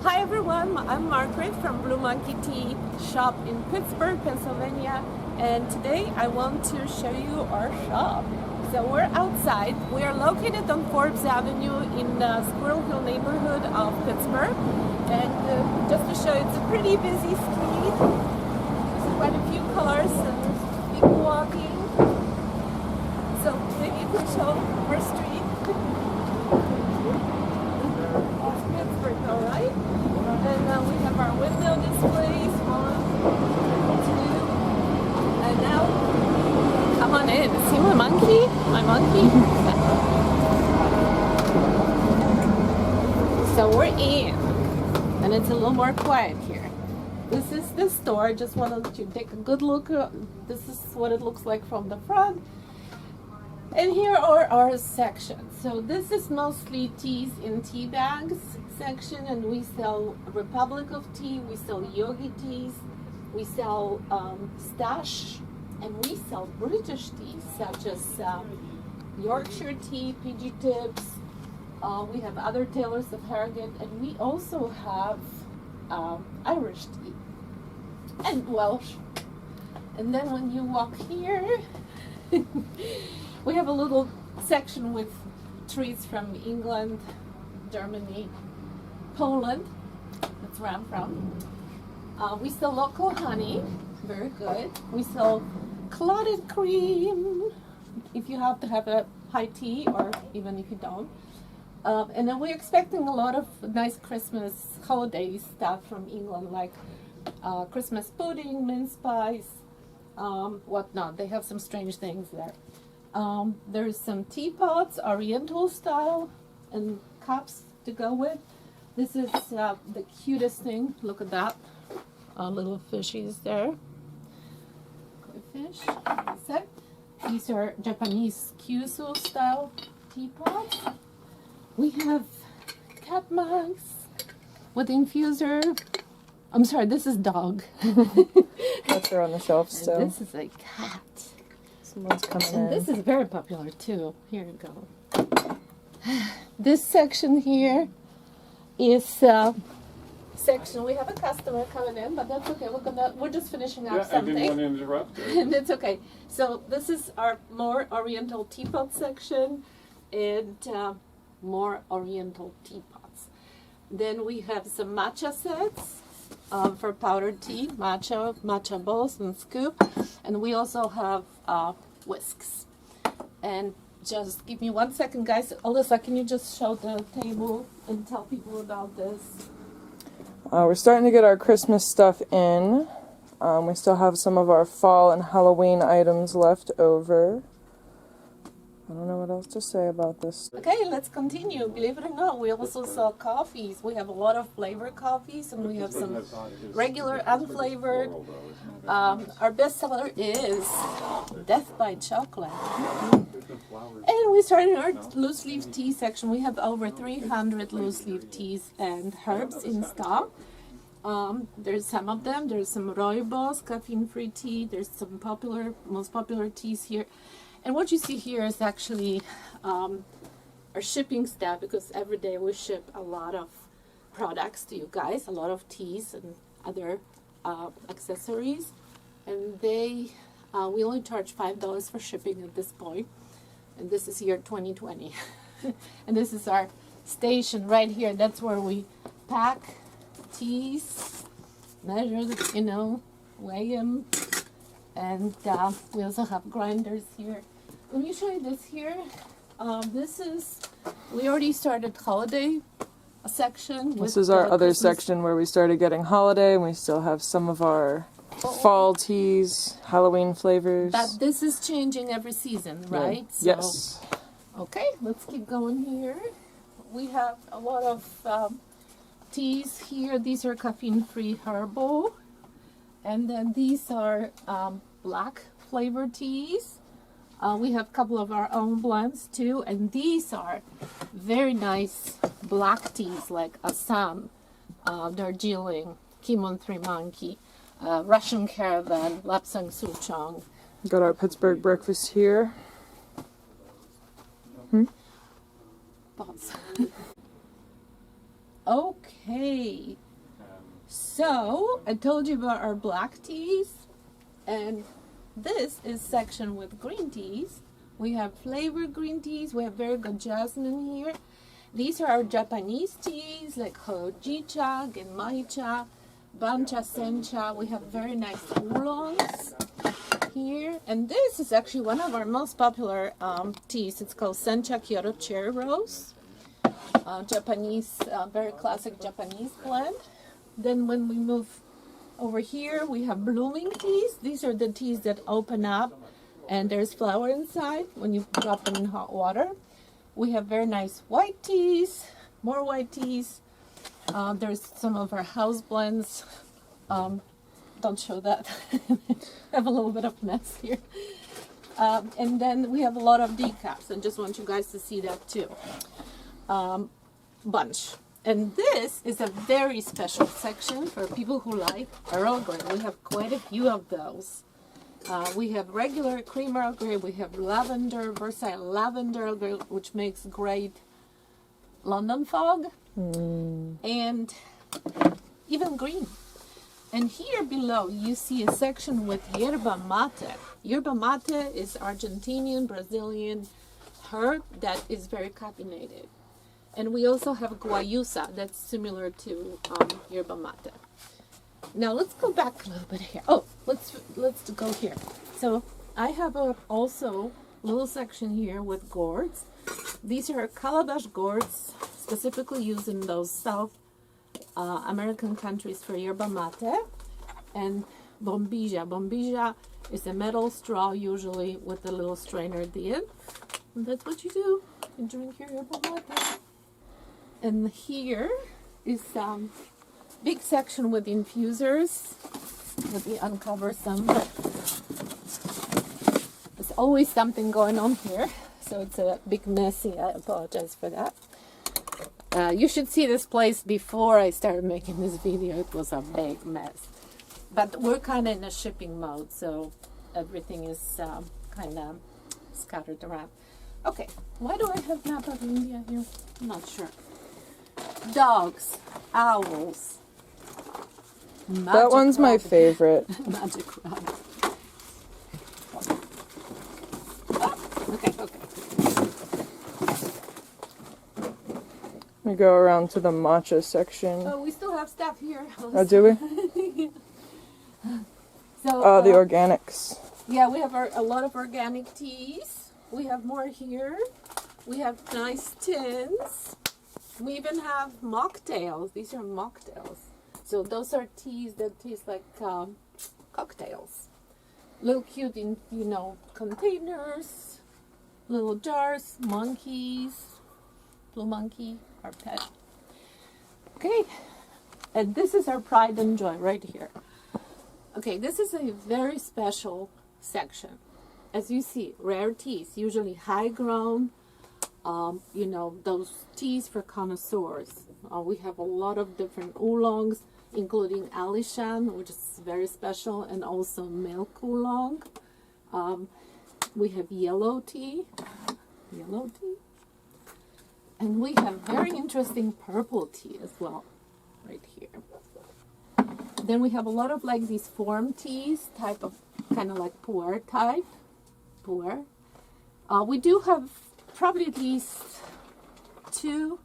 Hi everyone, I'm Margaret from Blue Monkey Tea shop in Pittsburgh, Pennsylvania, and today I want to show you our shop. So we're outside. We are located on Forbes Avenue in the Squirrel Hill neighborhood of Pittsburgh, and just to show you, it's a pretty busy street. There's quite a few cars and people walking. So maybe you can show our street. All right, and we have our window displays, 1, 2, and now come on in. See my monkey? My monkey? So we're in, and it's a little more quiet here. This is the store. Just wanted to take a good look. This is what it looks like from the front. And here are our sections. So this is mostly teas in tea bags section, and we sell Republic of Tea, we sell Yogi teas, we sell Stash, and we sell British teas such as Yorkshire tea, PG Tips. We have other tailors of Harrogate, and we also have Irish tea and Welsh. And then when you walk here, we have a little section with trees from England, Germany, Poland. That's where I'm from. We sell local honey, very good. We sell clotted cream, if you have to have a high tea, or even if you don't. And then we're expecting a lot of nice Christmas holiday stuff from England, like Christmas pudding, mince pies, whatnot. They have some strange things there. There's some teapots, Oriental style, and cups to go with. This is the cutest thing. Look at that. Little fishies there. Koi fish. These are Japanese kyuso style teapots. We have cat mugs with infuser. I'm sorry, this is dog. That's there on the shelf still. And this is a cat. Someone's coming And in. this is very popular too. Here you go. This section here is section. We have a customer coming in, but that's okay. We're just finishing up something. I didn't want to interrupt. And it's okay. So this is our more Oriental teapot section, and more Oriental teapots. Then we have some matcha sets for powdered tea, matcha bowls and scoop, and we also have whisks. And just give me 1 second, guys. Alyssa, can you just show the table and tell people about this? We're starting to get our Christmas stuff in. We still have some of our fall and Halloween items left over. I don't know what else to say about this. Okay, let's continue. Believe it or not, we also sell coffees. We have a lot of flavored coffees, and we have some regular unflavored. Our bestseller is Death by Chocolate. And we started our loose leaf tea section. We have over 300 loose leaf teas and herbs in stock. There's some of them. There's some rooibos, caffeine-free tea. There's some most popular teas here. And what you see here is actually our shipping staff, because every day we ship a lot of products to you guys, a lot of teas and other accessories. And we only charge $5 for shipping at this point. And this is year 2020. And this is our station right here. That's where we pack teas, measure them, weigh them. And we also have grinders here. Let me show you this here. We already started holiday section. This is our other section where we started getting holiday, and we still have some of our fall teas, Halloween flavors. But this is changing every season, right? Yeah. Yes. Okay, let's keep going here. We have a lot of teas here. These are caffeine-free herbal. And then these are black flavored teas. We have a couple of our own blends too, and these are very nice black teas like Assam, Darjeeling, Kimon Three Monkey, Russian Caravan, Lapsang Souchong. Got our Pittsburgh breakfast here. Pause. Okay, so I told you about our black teas, and this is section with green teas. We have flavored green teas. We have very good jasmine here. These are our Japanese teas like hojicha, genmaicha, bancha, sencha. We have very nice oolongs here, and this is actually one of our most popular teas. It's called sencha Kyoto cherry rose. Japanese, very classic Japanese blend. Then when we move over here, we have blooming teas. These are the teas that open up and there's flower inside when you drop them in hot water. We have very nice white teas, more white teas. There's some of our house blends. Don't show that. I have a little bit of mess here. And then we have a lot of decaf. I just want you guys to see that too. Bunch. And this is a very special section for people who like Earl Grey. We have quite a few of those. We have regular cream Earl Grey. We have lavender, Versailles lavender Earl Grey, which makes great London fog. And even green. And here below you see a section with Yerba Mata. Yerba Mata is Argentinian, Brazilian herb that is very caffeinated. And we also have guayusa that's similar to Yerba Mata. Now let's go back a little bit here. Oh, let's go here. So I have also a little section here with gourds. These are Calabash Gourds, specifically used in those South American countries for Yerba Mate. And bombilla. Bombilla is a metal straw, usually with a little strainer at the end. And that's what you do. You drink your Yerba Mate. And here is some big section with infusers. Let me uncover some. There's always something going on here, so it's a big messy. I apologize for that. You should see this place before I started making this video. It was a big mess. But we're kind of in a shipping mode, so everything is kind of scattered around. Okay, why do I have map of India here? I'm not sure. Dogs, owls. That one's my favorite. Magic rabbit. Oh, okay. We go around to the matcha section. Oh, we still have stuff here. Oh, do we? So, the organics. Yeah, we have a lot of organic teas. We have more here. We have nice tins. We even have mocktails. These are mocktails. So those are teas that taste like cocktails. Little cute in, containers, little jars, monkeys, blue monkey, our pet. Okay, and this is our pride and joy right here. Okay, this is a very special section. As you see, rare teas, usually high grown, those teas for connoisseurs. We have a lot of different oolongs, including Alishan, which is very special, and also milk oolong. We have yellow tea, and we have very interesting purple tea as well, right here. Then we have a lot of like these form teas, type of kind of like pu'er type, pu'er. We do have probably at least 2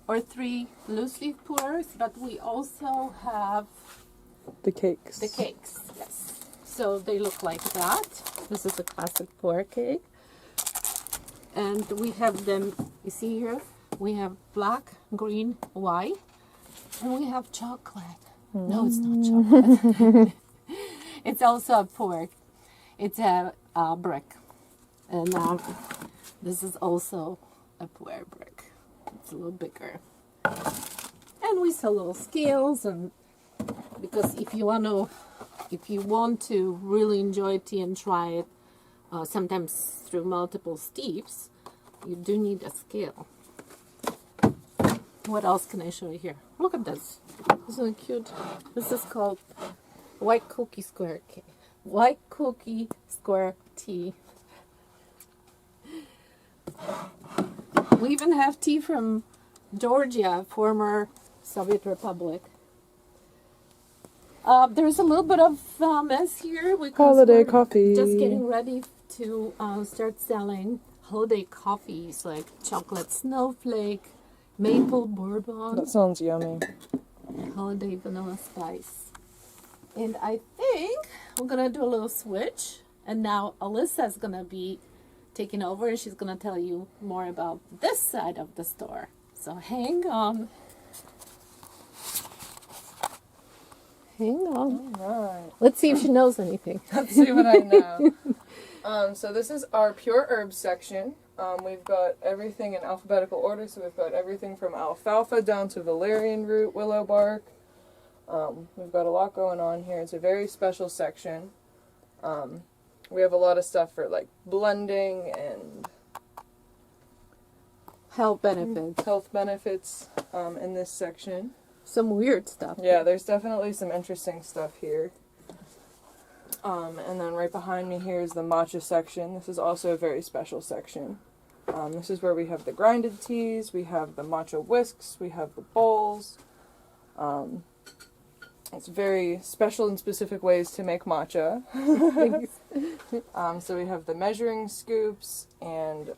or 3 loose leaf pu'ers, but we also have the cakes. The cakes, yes. So they look like that. This is a classic pu'er cake. And we have them, you see here, we have black, green, white, and we have chocolate. No, it's not chocolate. It's also a pu'er. It's a brick. And this is also a pu'er brick. It's a little bigger. And we sell little scales, and because if you want to really enjoy tea and try it, sometimes through multiple steeps, you do need a scale. What else can I show you here? Look at this. Isn't it cute? This is called white cookie square cake. White cookie square tea. We even have tea from Georgia, former Soviet Republic. There's a little bit of mess here because Holiday we're coffee. just getting ready to start selling holiday coffees like chocolate snowflake, maple bourbon, That sounds yummy. holiday vanilla spice. And I think we're gonna do a little switch. And now Alyssa's gonna be taking over, and she's gonna tell you more about this side of the store. So hang on. Hang on. Alright. Let's see if she knows anything. Let's see what I know. So this is our pure herbs section. We've got everything in alphabetical order, so we've got everything from alfalfa down to valerian root, willow bark. We've got a lot going on here. It's a very special section. We have a lot of stuff for like blending and Health benefits. health benefits in this section. Some weird stuff. Yeah, there's definitely some interesting stuff here. And then right behind me here is the matcha section. This is also a very special section. This is where we have the grinded teas, we have the matcha whisks, we have the bowls. It's very special and specific ways to make matcha. So we have the measuring scoops and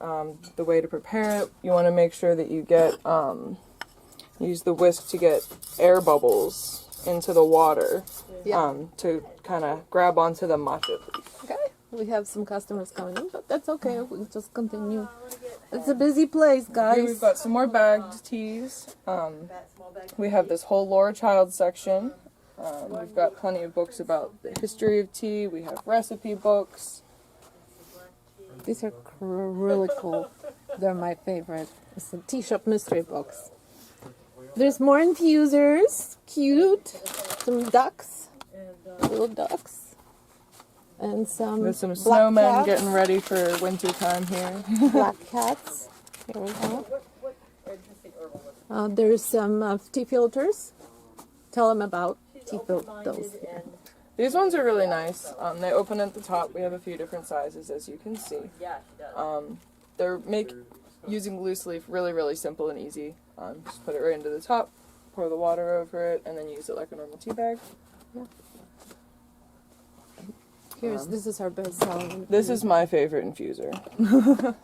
the way to prepare it. You want to make sure that you get use the whisk to get air bubbles into the water to kind of grab onto the matcha leaf. Okay. We have some customers coming in, but that's okay. We'll just continue. It's a busy place, guys. Here we've got some more bagged teas. We have this whole Laura Child section. We've got plenty of books about the history of tea. We have recipe books. These are really cool. They're my favorite. It's the tea shop mystery books. There's more infusers. Cute. Some ducks. Little ducks. And some There's some black snowmen cats. getting ready for winter time here. Black cats. Here we go. There's some tea filters. Tell them about tea filters. These ones are really nice. They open at the top. We have a few different sizes, as you can see. They're using loose leaf really, really simple and easy. Just put it right into the top, pour the water over it, and then use it like a normal tea bag. Yeah. This is our best selling. This is my favorite infuser.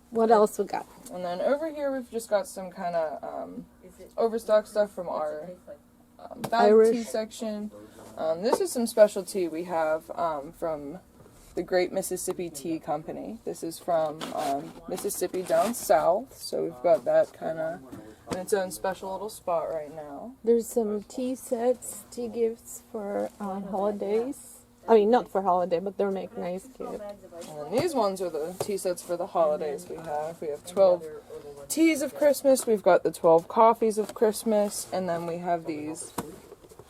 What else we got? And then over here we've just got some kind of overstock stuff from our bag tea section. This is some special tea we have from the Great Mississippi Tea Company. This is from Mississippi down south, so we've got that kind of in its own special little spot right now. There's some tea sets, tea gifts for holidays. I mean, not for holiday, but they're make nice gifts. And then these ones are the tea sets for the holidays we have. We have 12 teas of Christmas, we've got the 12 coffees of Christmas, and then we have these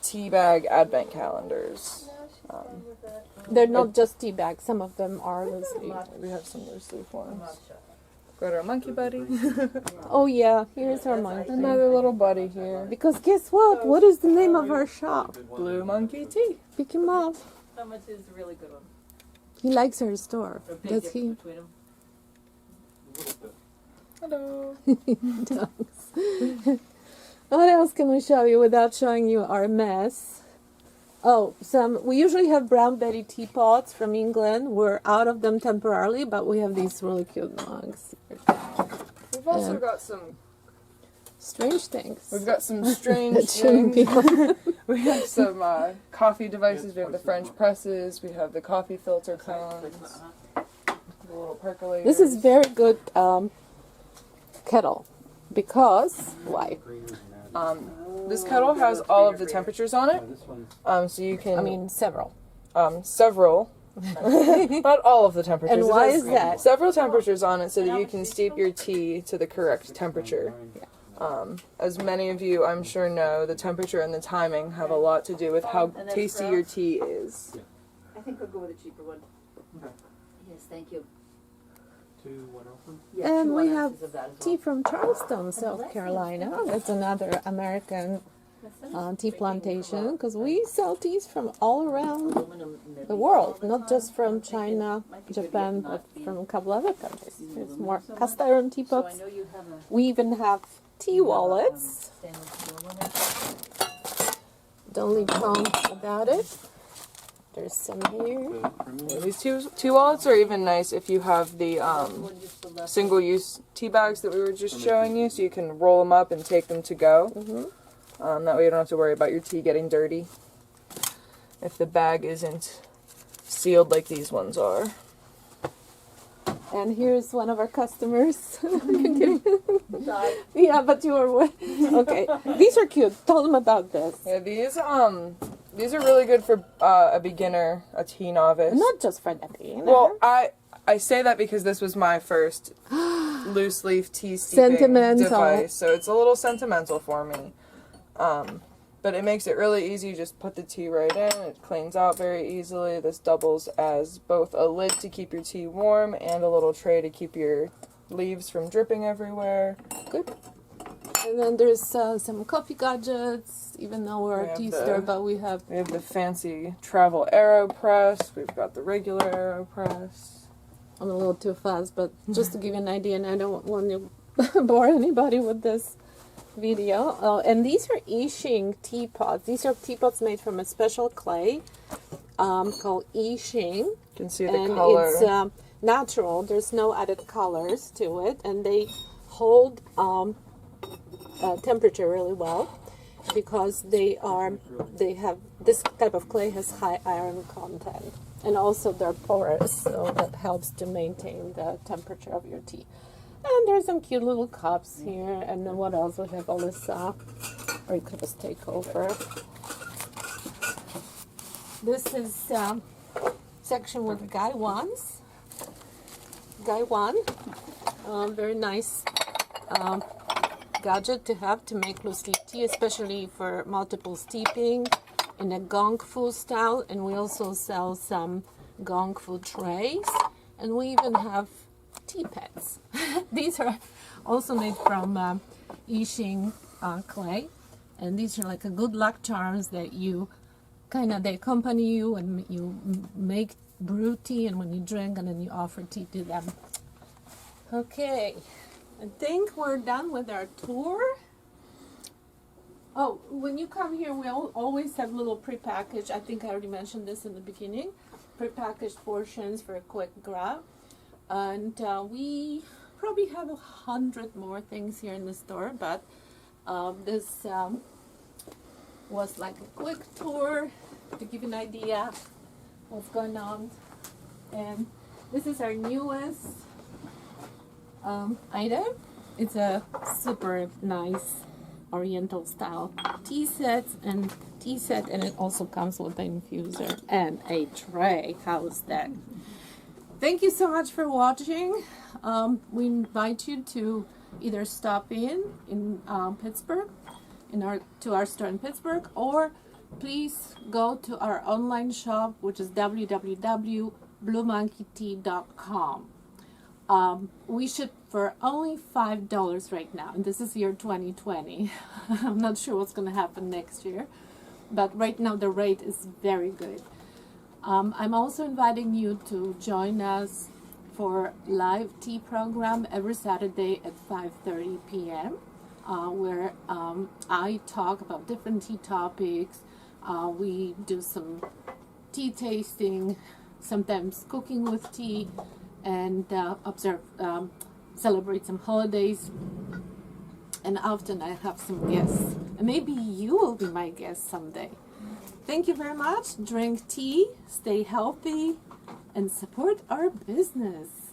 tea bag advent calendars. They're not just tea bags, some of them are loose leaf. We have some loose leaf ones. Got our monkey buddy. Oh yeah, here's our monkey. Another little buddy here. Because guess what? What is the name of our shop? Blue Monkey Tea. Pick him up. How much is a really good one? He likes our store. Does he? Between them? Hello. What else can we show you without showing you our mess? Oh, we usually have brown Betty teapots from England. We're out of them temporarily, but we have these really cute mugs. We've also got some strange things. We've got some strange That shouldn't be things. We have some coffee devices. We have the French presses. We have the coffee filter cones. The little percolators. This is very good kettle. Because, why? This kettle has all of the temperatures on it. So you can... I mean, several. Several. Not all of the temperatures. And It why has is that? Several temperatures on it so that you can steep your tea to the correct temperature. As many of you, I'm sure, know, the temperature and the timing have a lot to do with how tasty your tea is. I think we'll go with a cheaper one. Okay. Yes, thank you. 2 1 ounces. Yeah, And 2 we 1 have ounces of that as tea well. from Charleston, South Carolina. That's another American tea plantation, because we sell teas from all around the world, not just from China, Japan, but from a couple other countries. There's more cast iron teapots. We even have tea wallets. Don't leave home without it. There's some here. Yeah, these tea wallets are even nice if you have the single-use tea bags that we were just showing you, so you can roll them up and take them to go. That way you don't have to worry about your tea getting dirty if the bag isn't sealed like these ones are. And here's one of our customers. Yeah, but you were okay. These are cute. Tell them about this. Yeah, these are really good for a beginner, a tea novice. Not just for the beginner. Well, I say that because this was my first loose leaf tea steeping device, so it's a little sentimental for me. But it makes it really easy. You just put the tea right in. It cleans out very easily. This doubles as both a lid to keep your tea warm and a little tray to keep your leaves from dripping everywhere. Good. And then there's some coffee gadgets, even though we're a tea store, but we have the fancy travel AeroPress. We've got the regular AeroPress. I'm a little too fast, but just to give you an idea, and I don't want to bore anybody with this video. And these are Eachine teapots. These are teapots made from a special clay called Eachine. You can see the color. It's natural. There's no added colors to it, and they hold temperature really well because they have this type of clay has high iron content, and also they're porous, so that helps to maintain the temperature of your tea. And there's some cute little cups here. And then what else? We have Alyssa. Or you could just take over. This is section with Guy Ones. Guy One. Very nice gadget to have to make loose leaf tea, especially for multiple steeping in a gong fu style. And we also sell some gong fu trays. And we even have tea pets. These are also made from Eachine clay, and these are like a good luck charms that you they accompany you and you make brew tea, and when you drink, and then you offer tea to them. Okay, I think we're done with our tour. Oh, when you come here, we always have little prepackaged, I think I already mentioned this in the beginning, prepackaged portions for a quick grab. And we probably have 100 more things here in the store, but this was like a quick tour to give you an idea what's going on. And this is our newest item. It's a super nice oriental style tea set, and it also comes with an infuser and a tray. How's that? Thank you so much for watching. We invite you to either stop in Pittsburgh, to our store in Pittsburgh, or please go to our online shop, which is www.bluemonkeytea.com. We ship for only $5 right now, and this is year 2020. I'm not sure what's going to happen next year, but right now the rate is very good. I'm also inviting you to join us for live tea program every Saturday at 5:30 p.m. Where I talk about different tea topics. We do some tea tasting, sometimes cooking with tea, and celebrate some holidays. And often I have some guests, and maybe you will be my guest someday. Thank you very much. Drink tea, stay healthy, and support our business.